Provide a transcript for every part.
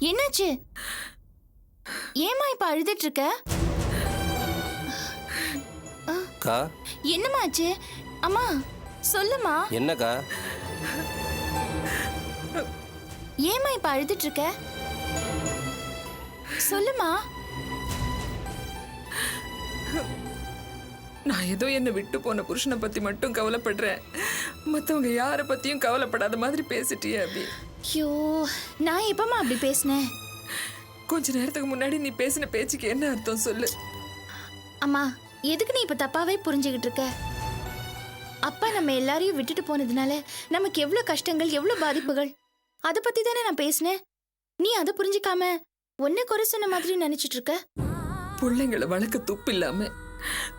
என்னாச்சு? ஏமா இப்ப அழுதுட்டு இருக்க? அக்கா என்னம்மா ஆச்சு? அம்மா சொல்லுமா. என்னக்கா? ஏமா இப்ப அழுதுட்டு இருக்க? சொல்லுமா. நான் ஏதோ என்னை விட்டு போன புருஷனை பத்தி மட்டும் கவலைப்படுறேன், மத்தவங்க யாரை பத்தியும் கவலைப்படாத மாதிரி பேசிட்டியே அபி. ஐயோ, நான் எப்பமா அப்படி பேசினேன்? கொஞ்ச நேரத்துக்கு முன்னாடி நீ பேசின பேச்சுக்கு என்ன அர்த்தம் சொல்லு. அம்மா, எதுக்கு நீ இப்ப தப்பாவே புரிஞ்சுக்கிட்டு இருக்க? அப்பா நம்ம எல்லாரையும் விட்டுட்டு போனதுனால நமக்கு எவ்வளவு கஷ்டங்கள், எவ்வளவு பாதிப்புகள், அத பத்தி தானே நான் பேசினேன். நீ அதை புரிஞ்சுக்காம ஒன்ன குறை சொன்ன மாதிரி நினைச்சிட்டு இருக்க. பிள்ளைங்களை வளர்க்க துப்பு இல்லாம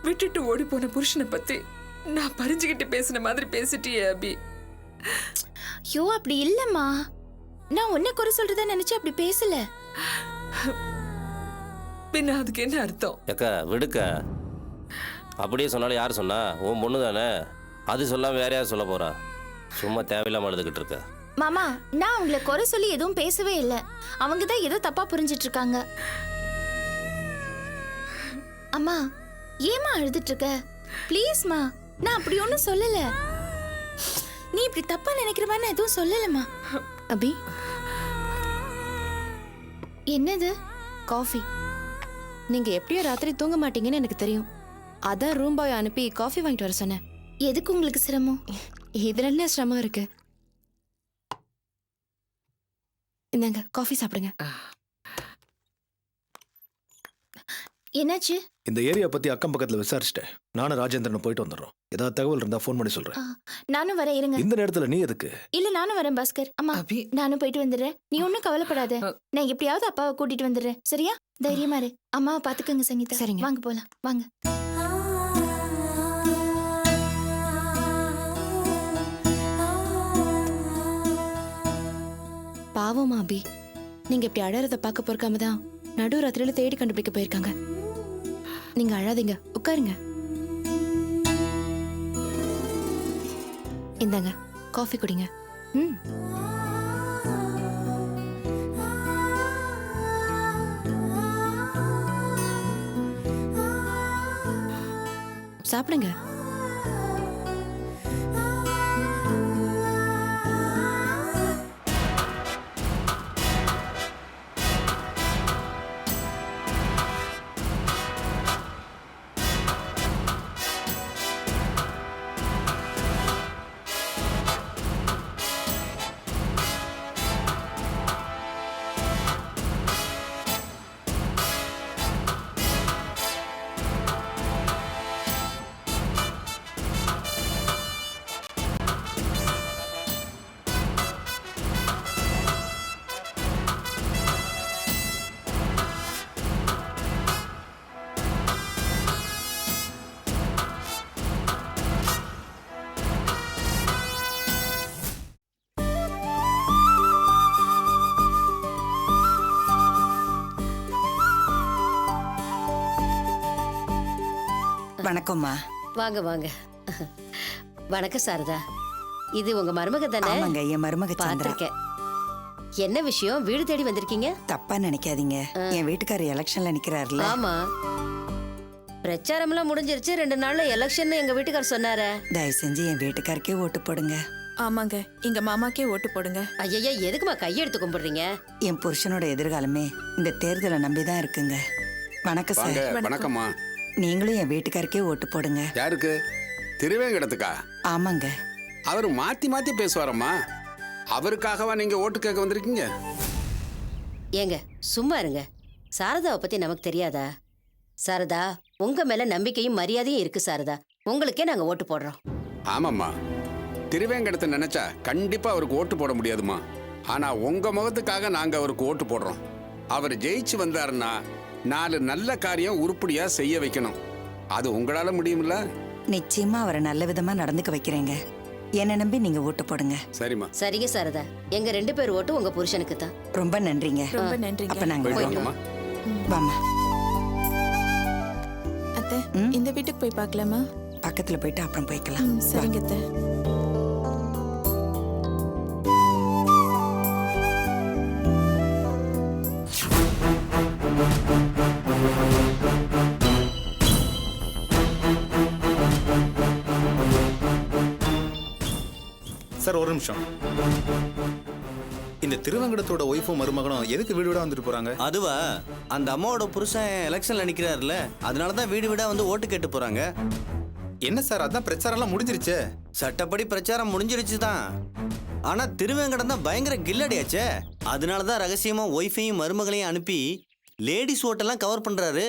விட்டுட்டு ஓடி போன புருஷனை பத்தி நான் பறிஞ்சுக்கிட்டு பேசின மாதிரி பேசிட்டியே அபி. ஐயோ, அப்படி இல்லம்மா. நான் உன்னை குறை சொல்றதா நினைச்சு அப்படி பேசல. பின்ன அதுக்கு என்ன அர்த்தம்? அக்கா விடுக்க. அப்படியே சொன்னாலும் யார் சொன்னா? உன் பொண்ணு தானே, அது சொல்லாம வேற யார் சொல்ல போறா? சும்மா தேவையில்லாம அழுதுகிட்டு இருக்க. மாமா, நான் உங்களை குறை சொல்லி எதுவும் பேசவே இல்லை. அவங்க தான் ஏதோ தப்பா புரிஞ்சிட்டு இருக்காங்க. அம்மா, ஏமா அழுதுட்டு இருக்க? ப்ளீஸ்மா, நான் அப்படி ஒன்றும் சொல்லல. நீ இப்படி தப்பா நினைக்கிற மாதிரி நான் எதுவும் சொல்லலம்மா. அபி, என்னது? காஃபி. நீங்க எப்படியோ ராத்திரி தூங்க மாட்டீங்கன்னு எனக்கு தெரியும். அதான் ரூம் பாய் அனுப்பி காஃபி வாங்கிட்டு வர சொன்னேன். எதுக்கு உங்களுக்கு சிரமம்? இதுல என்ன சிரமம் இருக்கு? இந்தாங்க காஃபி சாப்பிடுங்க. என்னாச்சு? இந்த ஏரியா பத்தி அக்கம் பக்கத்துல விசாரிச்சிட்டேன். நானும் ராஜேந்திரன் போயிட்டு வந்துடுறோம். ஏதாவது தகவல் இருந்தா ஃபோன் பண்ணி சொல்றேன். நானும் வரேன், இருங்க. இந்த நேரத்துல நீ எதுக்கு? இல்ல, நானும் வரேன் பாஸ்கர். அம்மா, அபி, நானும் போயிட்டு வந்துடுறேன். நீ ஒன்னும் கவலைப்படாத. நான் எப்படியாவது அப்பாவை கூட்டிட்டு வந்துடுறேன். சரியா? தைரியமா இரு. அம்மாவை பாத்துக்கங்க சங்கீதா. சரிங்க. வாங்க போலாம், வாங்க. பாவமா அபி, நீங்க இப்படி அழறத பார்க்க பொறுக்காம தான் நடு ராத்திரியில தேடி கண்டுபிடிக்க போயிருக்காங்க. நீங்க அழாதீங்க, உட்காருங்க. இந்தாங்க காஃபி குடிங்க. ம். சாப்பிடுங்க. வணக்கம்மா. வாங்க வாங்க. வணக்கம் சாரதா. இது உங்க மருமக தானே? ஆமாங்க, என் மருமக சந்திரா. பாத்திருக்கேன். என்ன விஷயம்? வீடு தேடி வந்திருக்கீங்க? தப்பா நினைக்காதீங்க, என் வீட்டுக்காரர் எலெக்ஷன்ல நிக்கிறாருல. ஆமா, பிரச்சாரம்லாம் முடிஞ்சிருச்சு. 2 நாள்ல எலெக்ஷன் எங்க வீட்டுக்காரர் சொன்னாரே. தயவு செஞ்சு என் வீட்டுக்காருக்கே ஓட்டு போடுங்க. ஆமாங்க, எங்க மாமாக்கே ஓட்டு போடுங்க. ஐயா, எதுக்குமா கையெடுத்து கும்பிடுறீங்க? என் புருஷனோட எதிர்காலமே இந்த தேர்தலை நம்பிதான் இருக்குங்க. வணக்கம் சார். வணக்கம்மா. நீங்களும் என் வீட்டுக்காருக்கே ஓட்டு போடுங்க. யாருக்கு? திருவேங்கடத்துக்கா? ஆமாங்க. அவரு மாத்தி மாத்தி பேசுவாரம்மா. அவருக்காகவா நீங்க ஓட்டு கேட்க வந்திருக்கீங்க? ஏங்க சும்மா இருங்க. சாரதாவை பத்தி நமக்கு தெரியாதா? சாரதா, உங்க மேல நம்பிக்கையும் மரியாதையும் இருக்கு சாரதா. உங்களுக்கே நாங்க ஓட்டு போடுறோம். ஆமாம்மா, திருவேங்கடத்தை நினைச்சா கண்டிப்பா அவருக்கு ஓட்டு போட முடியாதுமா. ஆனா உங்க முகத்துக்காக நாங்க அவருக்கு ஓட்டு போடுறோம். அவர் ஜெயிச்சு வந்தாருன்னா 4 நல்ல காரியம் உருப்படியா செய்ய வைக்கணும். அது உங்களால முடியும்ல? நிச்சயமா அவரை நல்ல விதமா நடந்துக்க வைக்கிறேங்க. என்ன நம்பி நீங்க ஓட்டு போடுங்க. சரிம்மா. சரிங்க சாரதா, எங்க 2 பேர் ஓட்டு உங்க புருஷனுக்கு தான். ரொம்ப நன்றிங்க. ரொம்ப நன்றிங்க. அப்ப நாங்க போயிட்டு போயிட்டு வாங்கம்மா. வாமா. அத்தை, இந்த வீட்டுக்கு போய் பார்க்கலாமா? பக்கத்துல போயிட்டு அப்புறம் போய்க்கலாம். சரிங்க அத்தை. சார் ஒரு நிமிஷம். இந்த திருவங்கடத்தோட ஒய்ஃபும் மருமகனும் எதுக்கு வீடு வீடா வந்துட்டு போறாங்க? அதுவா, அந்த அம்மாவோட புருஷன் எலெக்ஷன்ல நிக்கிறாருல, அதனாலதான் வீடு வீடா வந்து ஓட்டு கேட்டு போறாங்க. என்ன சார், அதான் பிரச்சாரம் எல்லாம் முடிஞ்சிருச்சே. சட்டப்படி பிரச்சாரம் முடிஞ்சிருச்சு தான். ஆனா திருவேங்கடம் தான் பயங்கர கில்லடியாச்சே. அதனாலதான் ரகசியமா ஒய்ஃபையும் மருமகளையும் அனுப்பி லேடிஸ் ஓட்டெல்லாம் கவர் பண்றாரு.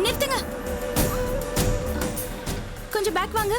நிறுத்துங்க, கொஞ்சம் பேக் வாங்க.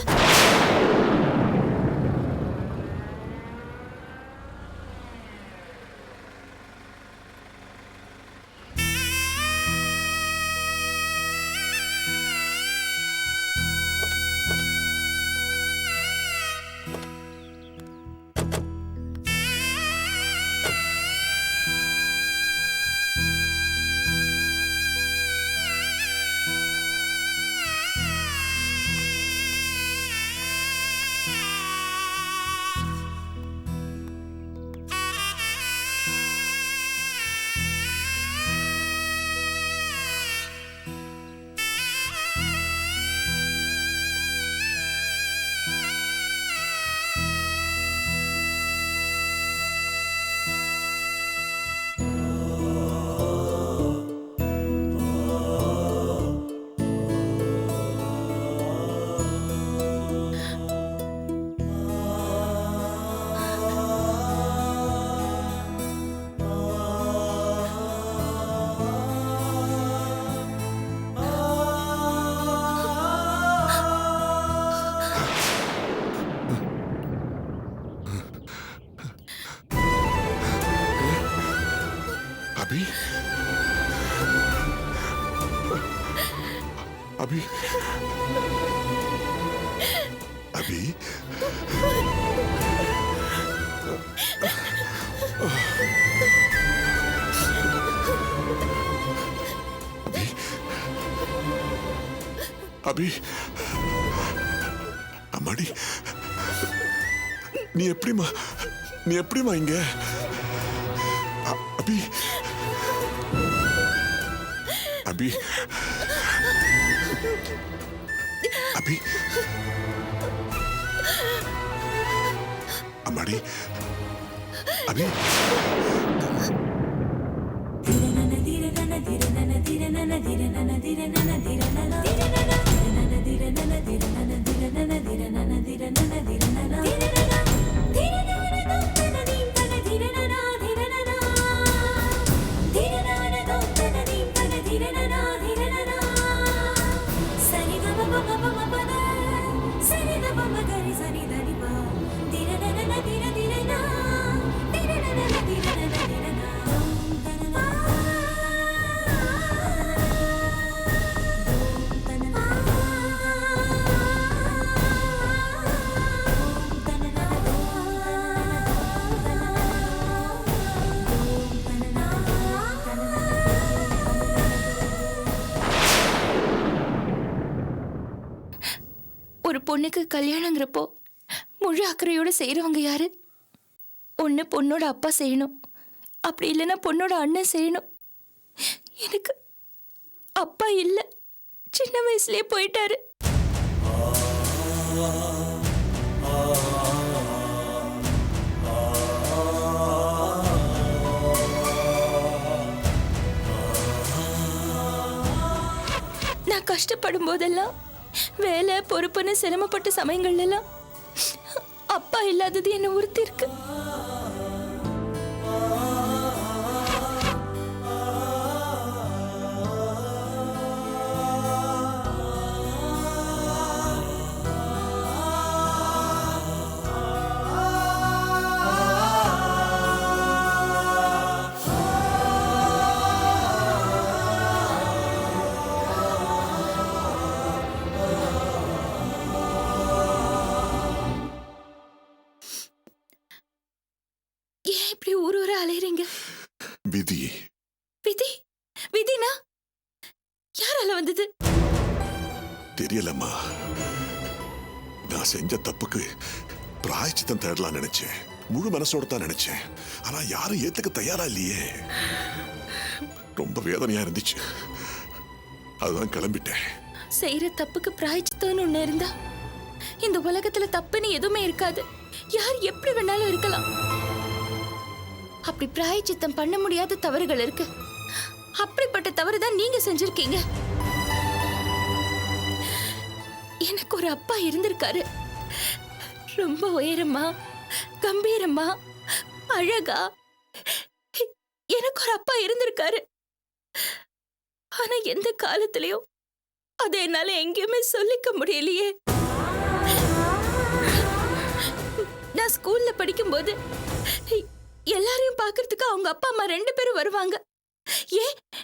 अभी अभी अभी अभी अम्माடி நீ எப்படிமா இங்க अभी अभी अभी अम्माड़ी अभी ஒரு பொண்ணுக்கு கல்யாணங்கிறப்போ முழு அக்கறையோட செய்யறவங்க யாரு? ஒண்ணு பொண்ணோட அப்பா செய்யணும், அப்படி இல்லைன்னா பொண்ணோட அண்ணன் செய்யணும். எனக்கு அப்பா இல்ல, சின்ன வயசுலயே போயிட்டாரு. நான் கஷ்டப்படும் போதெல்லாம், வேலை பொறுப்புன்னு சிரமப்பட்ட சமயங்கள்ல எல்லாம் அப்பா இல்லாதது என்ன உறுத்தி இருக்கு. விதி விதினா யாரால வந்தது? தெரியலம்மா. நான் செஞ்ச தப்புக்கு பிராயச்சித்தம் தேடலாம் நினைச்சேன். முழு மனசோட தான் நினைச்சேன். ஆனா யாரும் ஏத்துக்க தயாரா இல்லையே. ரொம்ப வேதனையா இருந்துச்சு. அதுதான் கிளம்பிட்டேன். செய்யற தப்புக்கு பிராயச்சித்தம்னு ஒண்ணு இருந்தா இந்த உலகத்துல தப்புன்னு எதுவுமே இருக்காது. யார் எப்படி வேணாலும் இருக்கலாம். அப்படி பிராயச்சித்தம் பண்ண முடியாத தவறுகள் இருக்கு. அப்படிப்பட்ட தவறு தான் நீங்க செஞ்சிருக்கீங்க. எனக்கு ஒரு அப்பா இருந்திருக்காரு. ரொம்ப உயரமா, கம்பீரமா, அழகா எனக்கு ஒரு அப்பா இருந்திருக்காரு. ஆனா எந்த காலத்திலயும் அதை என்னால எங்கேயுமே சொல்லிக்க முடியலையே. நான் ஸ்கூல்ல படிக்கும்போது எல்லாரையும் பார்க்கிறதுக்கு அவங்க அப்பா அம்மா 2 பேரும் வருவாங்க.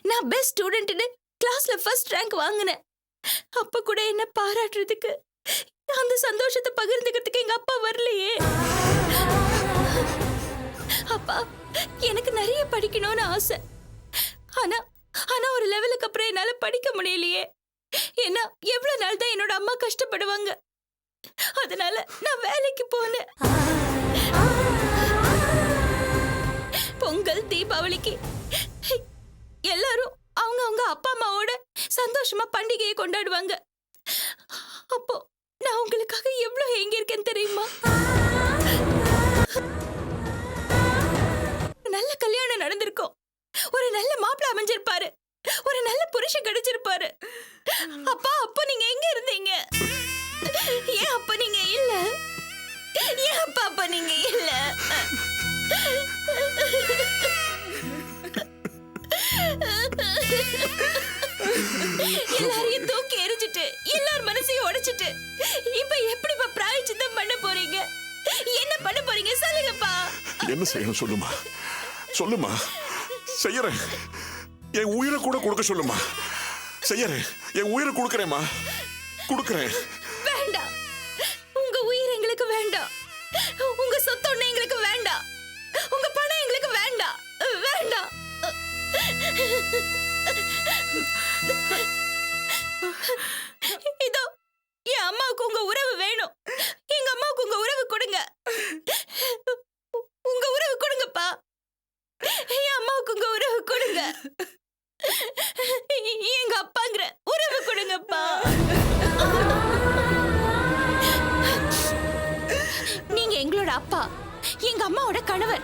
நான் பெஸ்ட் ஸ்டூடெண்ட்னு கிளாஸ்ல ஃபர்ஸ்ட் ரேங்க் வாங்கினேன். அப்ப கூட என்ன பாராட்டுறதுக்கு, அந்த சந்தோஷத்தை பகிர்ந்துக்கிறதுக்கு எங்க அப்பா வரலையே. அப்பா, எனக்கு நிறைய படிக்கணும்னு ஆசை. ஆனா ஆனா ஒரு லெவலுக்கு அப்புறம் என்னால படிக்க முடியலையே. ஏன்னா எவ்வளவு நாள் தான் என்னோட அம்மா கஷ்டப்படுவாங்க. அதனால நான் வேலைக்கு போனேன். பொங்கல், தீபாவளிக்கு எல்லாரும் அவங்க அப்பா அம்மாவோட சந்தோஷமா பண்டிகையை கொண்டாடுவாங்க. அப்போ நான் உங்களுக்காக எவ்வளவு ஏங்கியிருக்கேன் தெரியுமா? நல்ல கல்யாணம் நடந்திருக்கும். ஒரு நல்ல மாப்பிள்ளை அமைஞ்சிருப்பாரு. ஒரு நல்ல புருஷன் கிடைச்சிருப்பாரு. அப்பா, அப்ப நீங்க எங்க இருந்தீங்க? ஏன் அப்ப நீங்க இல்ல? ஏன் அப்பா நீங்க இல்ல? எல்லாரையும் தூக்கி எரிஞ்சிட்டு, எல்லார் மனசையும் உடைச்சிட்டு, இப்ப எப்படி பிராயச்சித்தம் பண்ண போறீங்க? என்ன பண்ண போறீங்க சொல்லுங்கப்பா. என்ன செய்யணும் சொல்லுமா? சொல்லுமா. செய்யறேன். என் உயிரை கூட கொடுக்க சொல்லுமா. செய்யறேன். என் உயிரை கொடுக்கறேம்மா. கொடுக்கறேன். வேண்டாம். உங்க உயிர் எங்களுக்கு வேண்டாம். உங்க சொத்து ஒண்ணு எங்களுக்கு வேண்டாம். உங்க பணம் எங்களுக்கு வேண்டாம். வேண்டாம். இதோ என் அம்மாவுக்கு உங்க உறவு வேணும். எங்க அம்மாவுக்கு உங்க உறவு கொடுங்க. உங்க உறவு கொடுங்கப்பா. என் அம்மாவுக்கு உங்க உறவு கொடுங்க. எங்க அப்பாங்கிற உறவு கொடுங்கப்பா. நீங்க எங்களோட அப்பா, எங்க அம்மாவோட கணவர்.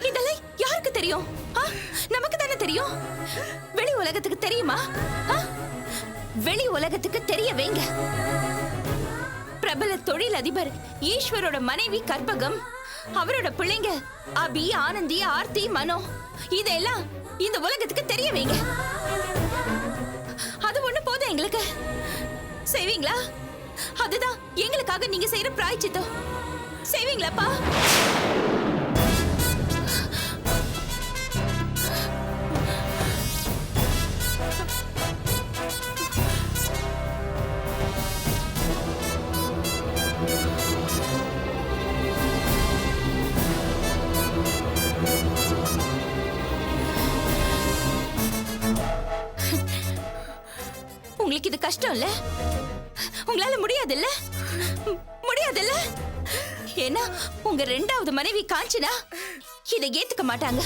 இதெல்லாம் யாருக்கு தெரியும்? நமக்கு தானே தெரியும். வெளி உலகத்துக்கு தெரியுமா? வெளி உலகத்துக்கு தெரிய வைங்க. பிரபல தொழில் அதிபர் ஈஸ்வரோட மனைவி கற்பகம், அவரோட பிள்ளைங்க அபி, ஆனந்தி, ஆர்த்தி, மனோ, இதெல்லாம் இந்த உலகத்துக்கு தெரிய வைங்க. அது ஒண்ணு போதும் எங்களுக்கு. செய்வீங்களா? அதுதான் எங்களுக்காக நீங்க செய்யற பிராயச்சித்தம். செய்வீங்களாப்பா? உங்களுக்கு இது கஷ்டம் இல்ல? உங்களால முடியாதுல்ல? முடியாதுல்ல? ஏன்னா உங்க 2வது மனைவி காஞ்சனா இதை ஏத்துக்க மாட்டாங்க.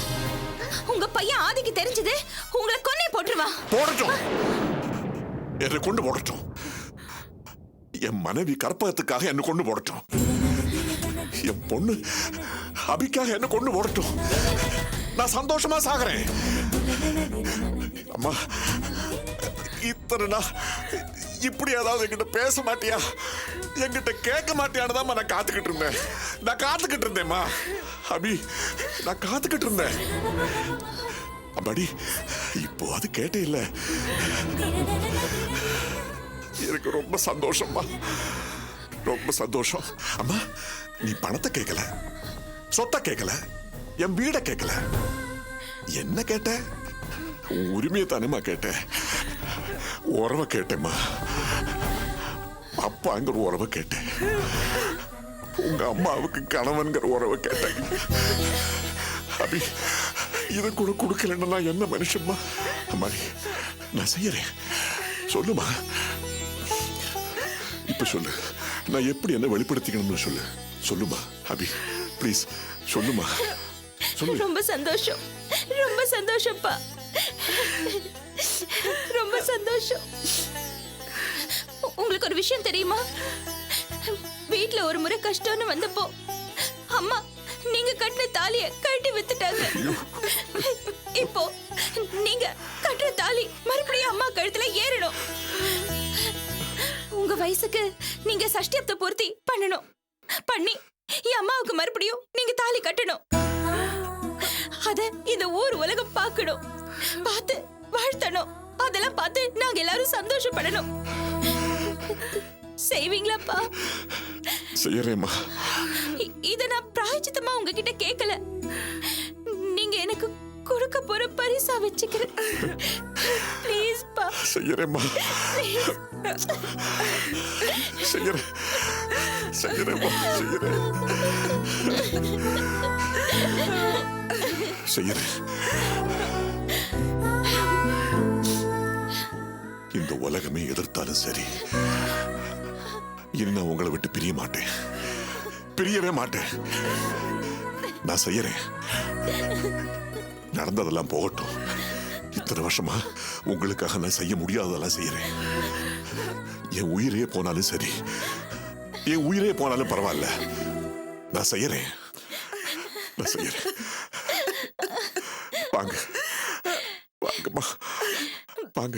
உங்க பையன் ஆதிக்கு தெரிஞ்சது உங்களை கொன்னே போட்டுருவான். போடட்டும். என்னை கொண்டு போடட்டும். என் மனைவி கற்பகத்துக்காக என்ன கொண்டு போடட்டும். என் பொண்ணு அபிக்காக என்ன கொண்டு போடட்டும். நான் சந்தோஷமா சாகுறேன். அம்மா, இத்தனை நாள் இப்படி ஏதாவது என்கிட்ட பேச மாட்டியா, என்கிட்ட கேட்க மாட்டியான்னு தான் நான் காத்துக்கிட்டு இருந்தேன். நான் காத்துக்கிட்டு இருந்தேம்மா. அபி, நான் காத்துக்கிட்டு இருந்தேன். அம்மாடி, இப்போ அது கேட்டே இல்ல. எனக்கு ரொம்ப சந்தோஷம்மா. ரொம்ப சந்தோஷம். அம்மா, நீ பணத்தை கேட்கல, சொத்தை கேட்கல, என் வீட கேட்கல. என்ன கேட்ட? உரிமையை தானேம்மா கேட்டேன். உறவை கேட்டேம்மா. அப்பாங்கிற உறவை கேட்டேன். உங்க அம்மாவுக்கு கணவன்கிற உறவை கேட்டேன். அபி, இதை கூட கொடுக்கலன்னா நான் என்ன மனுஷம்மா? அம்மா நான் செய்யறேன், சொல்லுமா. இப்ப சொல்லு, நான் எப்படி என்ன வெளிப்படுத்திக்கணும்னு சொல்லு. சொல்லுமா அபி, ப்ளீஸ் சொல்லுமா, சொல்லு. ரொம்ப சந்தோஷம், ரொம்ப சந்தோஷம்ப்பா, ரொம்ப சந்தோஷம். உங்களுக்கு ஒரு விஷயம் தெரியுமா? வீட்ல ஒரு முறை கஷ்டம்னு வந்தப்போ அம்மா நீங்க கட்டின தாலிய கழட்டி வித்துட்டாங்க. இப்போ நீங்க கட்டுற தாலி மறுபடியும் அம்மா கழுத்துல ஏறணும். உங்க வயசுக்கு நீங்க சஷ்டியப்த பூர்த்தி பண்ணணும். பண்ணி என் அம்மாவுக்கு மறுபடியும் நீங்க தாலி கட்டணும். அத இந்த ஊர் உலகம் பார்க்கணும், பார்த்து வாழ்த்தணும். அதெல்லாம் பார்த்து நாங்க எல்லாரும் சந்தோஷப்படணும். செய்வீங்களாப்பா? செய்யறேம்மா. இத நான் பிராயச்சித்தமா உங்ககிட்ட கேட்கல, நீங்க எனக்கு கொடுக்க போற பரிசா வச்சுக்கிறேன். ப்ளீஸ் பா. செய்யறேம்மா, செய்யறேன், செய்யறேம்மா, செய்யறேன், செய்யறேன். இந்த உலகமே எதிர்த்தாலும் சரி, இனி நான் உங்களை விட்டு பிரிய மாட்டேன், பிரியவே மாட்டேன். நான் செய்யறேன். நடந்ததெல்லாம் போகட்டும். இத்தனை வருஷமா உங்களுக்காக நான் செய்ய முடியாததெல்லாம் செய்யறேன். என் உயிரே போனாலும் சரி, என் உயிரே போனாலும் பரவாயில்ல, நான் செய்யறேன், நான் செய்யறேன். வாங்க, வாங்கம்மா, வாங்க.